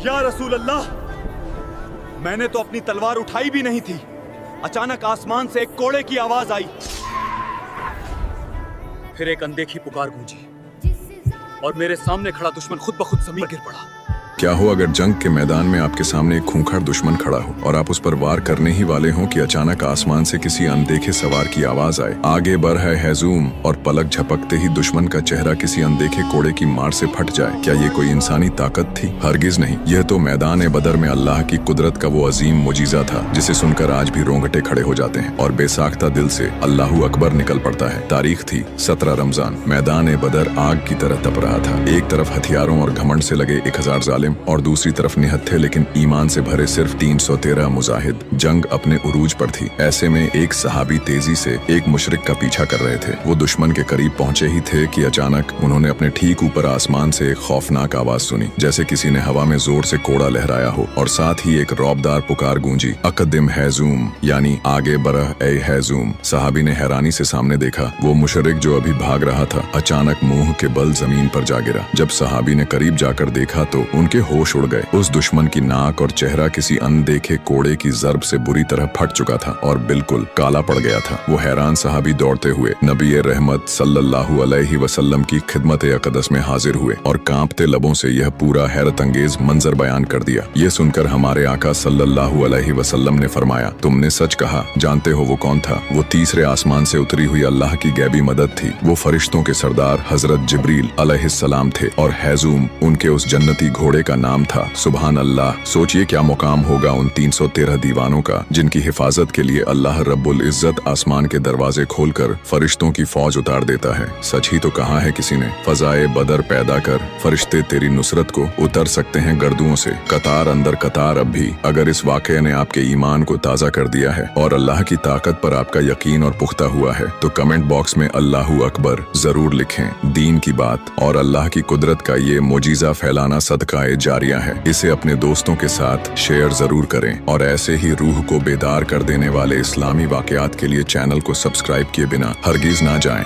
या रसूल अल्लाह, मैंने तो अपनी तलवार उठाई भी नहीं थी, अचानक आसमान से एक कोड़े की आवाज आई, फिर एक अनदेखी पुकार गूंजी और मेरे सामने खड़ा दुश्मन खुद ब खुद जमीन गिर पड़ा। क्या हो अगर जंग के मैदान में आपके सामने एक खूंखार दुश्मन खड़ा हो और आप उस पर वार करने ही वाले हों कि अचानक आसमान से किसी अनदेखे सवार की आवाज आए, आगे बढ़ है हैजूम, और पलक झपकते ही दुश्मन का चेहरा किसी अनदेखे कोड़े की मार से फट जाए। क्या ये कोई इंसानी ताकत थी? हरगिज नहीं। यह तो मैदान बदर में अल्लाह की कुदरत का वो अजीम मुजीजा था जिसे सुनकर आज भी रोंगटे खड़े हो जाते हैं और बेसाख्ता दिल से अल्लाहू अकबर निकल पड़ता है। तारीख थी 17 रमजान। मैदान बदर आग की तरह तप रहा था। एक तरफ हथियारों और घमंड से लगे 1000 जालिम और दूसरी तरफ निहत्थे लेकिन ईमान से भरे सिर्फ 313 मुजाहिद। जंग अपने उरूज पर थी। ऐसे में एक सहाबी तेजी से एक मुशरिक का पीछा कर रहे थे। वो दुश्मन के करीब पहुंचे ही थे कि अचानक उन्होंने अपने ठीक ऊपर आसमान से एक खौफनाक आवाज सुनी, जैसे किसी ने हवा में जोर से कोड़ा लहराया हो, और साथ ही एक रौबदार पुकार गूंजी, अकदिम हैजूम, यानी आगे बढ़ ए हैजूम। सहाबी ने हैरानी से सामने देखा। वो मुशरिक जो अभी भाग रहा था अचानक मुंह के बल जमीन पर जा गिरा। जब सहाबी ने करीब जाकर देखा तो उनके होश उड़ गए। उस दुश्मन की नाक और चेहरा किसी अनदेखे कोड़े की जर्ब से बुरी तरह फट चुका था और बिल्कुल काला पड़ गया था। वो हैरान सहाबी दौड़ते हुए नबी रहमत सल्लल्लाहु अलैहि वसल्लम की खिदमत अक़दस में हाजिर हुए और कांपते लबों से यह पूरा हैरत अंगेज मंजर बयान कर दिया। ये सुनकर हमारे आका सल्लल्लाहु अलैहि वसल्लम ने फरमाया, तुमने सच कहा। जानते हो वो कौन था? वो तीसरे आसमान से उतरी हुई अल्लाह की गैबी मदद थी। वो फरिश्तों के सरदार हजरत जिब्रील अलैहिस्सलाम थे और हैजूम उनके उस जन्नती घोड़े का नाम था। सुभान अल्लाह। सोचिए क्या मुकाम होगा उन 313 दीवानों का जिनकी हिफाजत के लिए अल्लाह रब्बुल इज्जत आसमान के दरवाजे खोलकर फरिश्तों की फौज उतार देता है। सच ही तो कहा है किसी ने, फजाए बदर पैदा कर, फरिश्ते तेरी नुसरत को उतर सकते हैं गर्दुओं से, कतार अंदर कतार अब भी। अगर इस वाक़े ने आपके ईमान को ताज़ा कर दिया है और अल्लाह की ताकत पर आपका यकीन और पुख्ता हुआ है तो कमेंट बॉक्स में अल्लाहू अकबर जरूर लिखें। दीन की बात और अल्लाह की कुदरत का ये मोजीजा फैलाना सदकाए जारिया है। इसे अपने दोस्तों के साथ शेयर जरूर करें और ऐसे ही रूह को बेदार कर देने वाले इस्लामी वाक़यात के लिए चैनल को सब्सक्राइब किए बिना हरगिज ना जाएं।